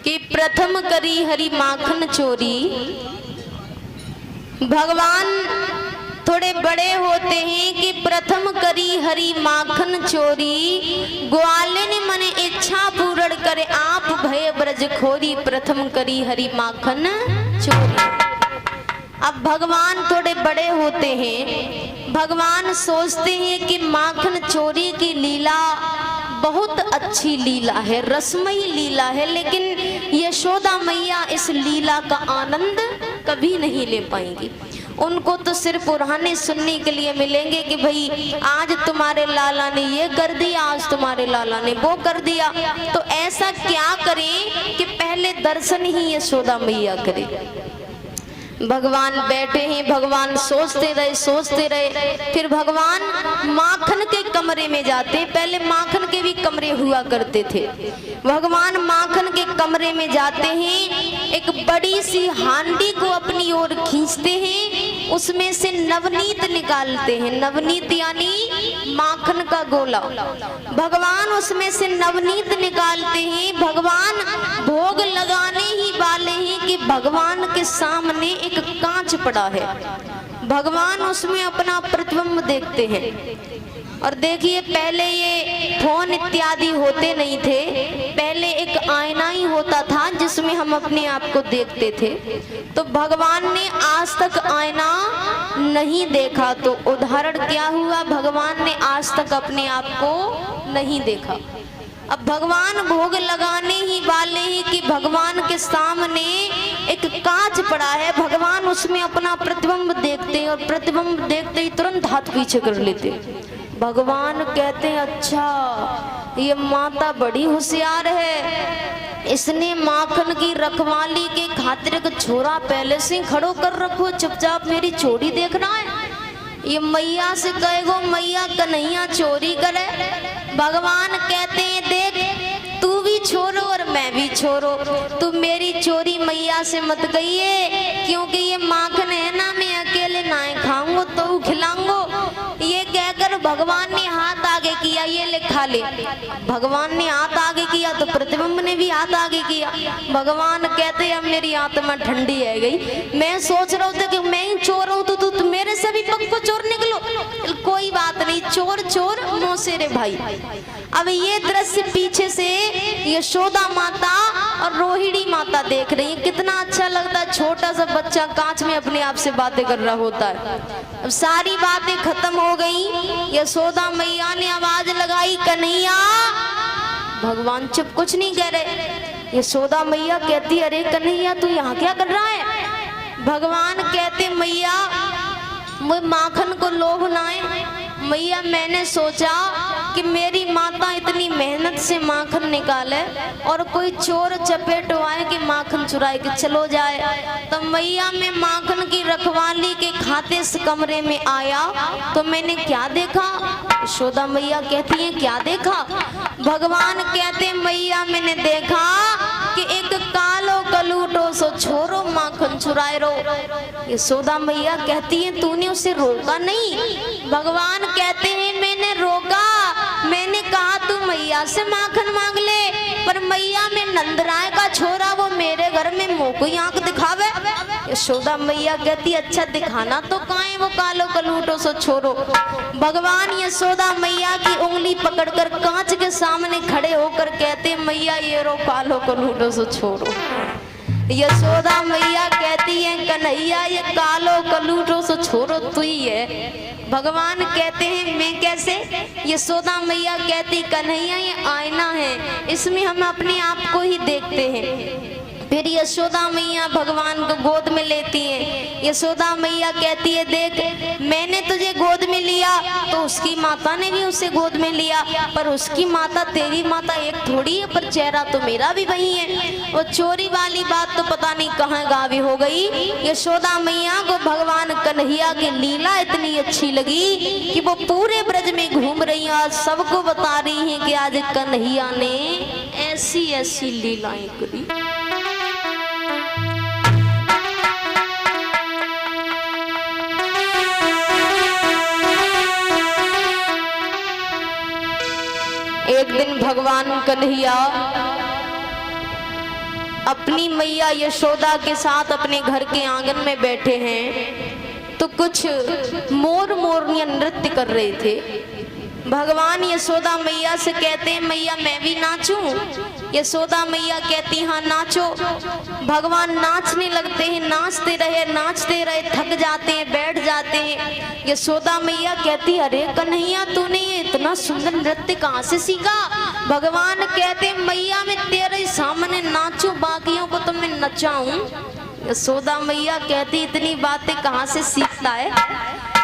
कि प्रथम करी हरि माखन चोरी। भगवान थोड़े बड़े होते हैं कि प्रथम करी हरि माखन चोरी। ग्वालिन मन इच्छा पूर्ण करे आप भय ब्रज खोरी। प्रथम करी हरि माखन चोरी। अब भगवान थोड़े बड़े होते हैं, भगवान सोचते हैं कि माखन चोरी की लीला बहुत अच्छी लीला है, रसमयी लीला है, लेकिन यशोदा मैया इस लीला का आनंद कभी नहीं ले पाएंगी। उनको तो सिर्फ पुराने सुनने के लिए मिलेंगे कि भाई आज तुम्हारे लाला ने ये कर दिया, आज तुम्हारे लाला ने वो कर दिया। तो ऐसा क्या करें कि पहले दर्शन ही यशोदा मैया करें। भगवान बैठे हैं, भगवान सोचते रहे, फिर भगवान माखन के कमरे में जाते। पहले माखन के भी कमरे हुआ करते थे। भगवान माखन के कमरे में जाते हैं, एक बड़ी सी हांडी को अपनी ओर खींचते हैं, उसमें से नवनीत निकालते हैं। नवनीत यानी माखन का गोला। भगवान उसमें से नवनीत निकालते हैं। भगवान भोग लगाने ही वाले हैं कि भगवान के सामने एक कांच पड़ा है। भगवान उसमें अपना प्रतिबिंब देखते हैं। और देखिए, पहले ये फोन इत्यादि होते नहीं थे, पहले एक आईना ही होता था जिसमें हम अपने आप को देखते थे। तो भगवान ने आज तक आईना नहीं देखा, तो उदाहरण क्या हुआ, भगवान ने आज तक अपने आप को नहीं देखा। अब भगवान भोग लगाने ही वाले हैं कि भगवान के सामने एक कांच पड़ा है। भगवान उसमें अपना प्रतिबिंब देखते हैं और प्रतिबिंब देखते ही तुरंत हाथ पीछे कर लेते। भगवान कहते हैं, अच्छा ये माता बड़ी होशियार है, इसने माखन की रखवाली के खातिर एक छोरा पहले से खड़ो कर रखो, चुपचाप मेरी चोरी देखना है। ये मैया से कहेगो मैया कन्हैया चोरी करे। भगवान कहते हैं, देख तू भी छोरो और मैं भी छोरो, तू मेरी चोरी मैया से मत कहिए, क्योंकि ये माखन है ना, मैं अकेले ना खाऊंगो तो खिलाऊंगो। ये कहकर भगवान ने हाथ आगे किया, ये ले खा ले। भगवान ने हाथ आगे किया तो प्रतिबिंब ने भी हाथ आगे किया। भगवान कहते अब मेरी आत्मा ठंडी है गई। मैं सोच रहा हूँ कि मैं ही चोर हूँ, तो तू मेरे से भी पक्को चोर निकलो। कोई बात नहीं, चोर चोर मौसेरे भाई। अब ये दृश्य पीछे से यशोदा माता और रोहिणी माता देख रही है। कितना अच्छा लगता है, छोटा सा बच्चा कांच में अपने आप से बातें कर रहा होता है। अब सारी बातें खत्म हो गई। यशोदा मैया ने आवाज लगाई, कन्हैया। भगवान चुप, कुछ नहीं कह रहे। यशोदा मैया कहती, अरे कन्हैया तू यहाँ क्या कर रहा है। भगवान कहते, मैया मुझे माखन को लोभ ना है। मैया मैंने सोचा कि मेरी माता इतनी मेहनत से माखन निकाले और कोई चोर चपेट आए कि माखन चुराए के चलो जाए। तो मैया मैं माखन की रखवाली के खाते इस कमरे में आया तो मैंने क्या देखा। यशोदा मैया कहती है, क्या देखा। भगवान कहते, मैया मैंने देखा कि एक कालो कलूटो सो छोरो माखन चुराए रो। यशोदा मैया कहती है, तूने उसे रोका नहीं। भगवान कहते हैं, मैंने रोका, मैंने कहा तू मैया से माखन मांग ले, पर मैया में नंदराय का छोरा वो मेरे घर में मुंह को आंख दिखावे। यशोदा मैया कहती, अच्छा दिखाना तो कहाँ है वो कालो कलूटो सो छोरो। भगवान यशोदा मैया की उंगली पकड़कर कांच के सामने खड़े होकर कहते, मैया ये रो कालो कलूटो सो छोरो। यशोदा मैया कहती है, कन्हैया ये कालो कलूटो सो छोरो तू ही है। भगवान कहते हैं, मैं कैसे। यशोदा मैया कहती, कन्हैया ये आईना है, इसमें हम अपने आप को ही देखते हैं। फिर यशोदा मैया भगवान को गोद में लेती है। यशोदा मैया कहती है, देख मैंने तुझे गोद में लिया तो उसकी माता ने भी उसे गोद में लिया, पर उसकी माता तेरी माता एक थोड़ी है, पर चेहरा तो मेरा भी वही है। वो चोरी वाली बात तो पता नहीं कहाँ गावी हो गई। यशोदा मैया को भगवान कन्हैया की लीला इतनी अच्छी लगी कि वो पूरे ब्रज में घूम रही है और सबको बता रही है कि आज कन्हैया ने ऐसी ऐसी लीलाएं करी। एक दिन भगवान कन्हैया अपनी मैया यशोदा के साथ अपने घर के आंगन में बैठे हैं तो कुछ मोर मोरनियां नृत्य कर रहे थे। भगवान यशोदा मैया से कहते हैं मैया मैं भी नाचूं। यशोदा मैया कहती हाँ नाचो। भगवान नाचने लगते हैं, नाचते रहे थक जाते हैं, बैठ जाते हैं। यशोदा मैया कहती अरे कन्हैया तूने ये इतना सुंदर नृत्य कहाँ से सीखा? भगवान कहते मैया मैं तेरे सामने नाचूं, बाकियों को तो मैं नचाऊं। यशोदा मैया कहती इतनी बातें कहाँ से सीखता है?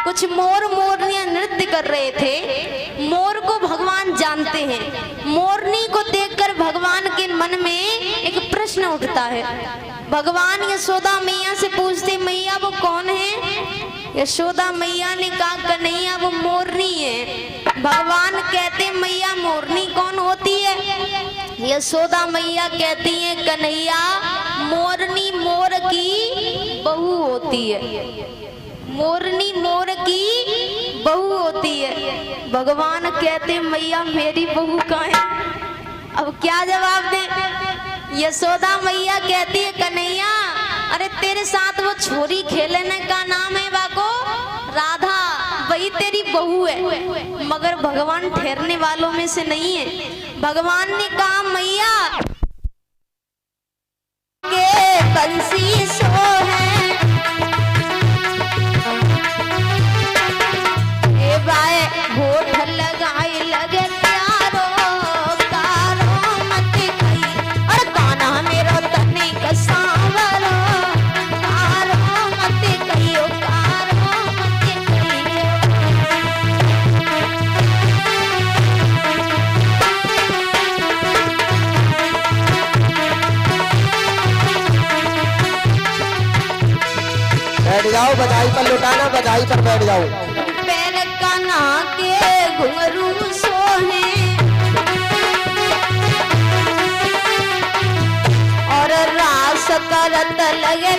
कुछ मोर मोरनियां नृत्य कर रहे थे। मोर को भगवान जानते हैं। मोरनी को देखकर भगवान के मन में एक प्रश्न उठता है। भगवान यशोदा मैया से पूछते मैया वो कौन है? यशोदा मैया ने कहा कन्हैया वो मोरनी है। भगवान कहते मैया मोरनी कौन होती है? यशोदा मैया कहती है कन्हैया मोरनी मोर की बहू होती है। मोरनी मोर की बहू होती है। भगवान कहते मैया मेरी बहू कहाँ है? अब क्या जवाब दे? यशोदा मैया कहती है कन्हैया अरे तेरे साथ वो छोरी खेलने का नाम है बाको राधा, वही तेरी बहू है। मगर भगवान ठहरने वालों में से नहीं है। भगवान ने कहा मैया के बंसी सो है होठ लगाई लगे प्यारो कारो मत कही और काना मेरो तने कसावरो कारो मत कहियो कारो मत कहियो। बैठ जाओ, बधाई पर लुटाना, बधाई पर बैठ जाओ। के घुंघरू सोहे और रास करत लगे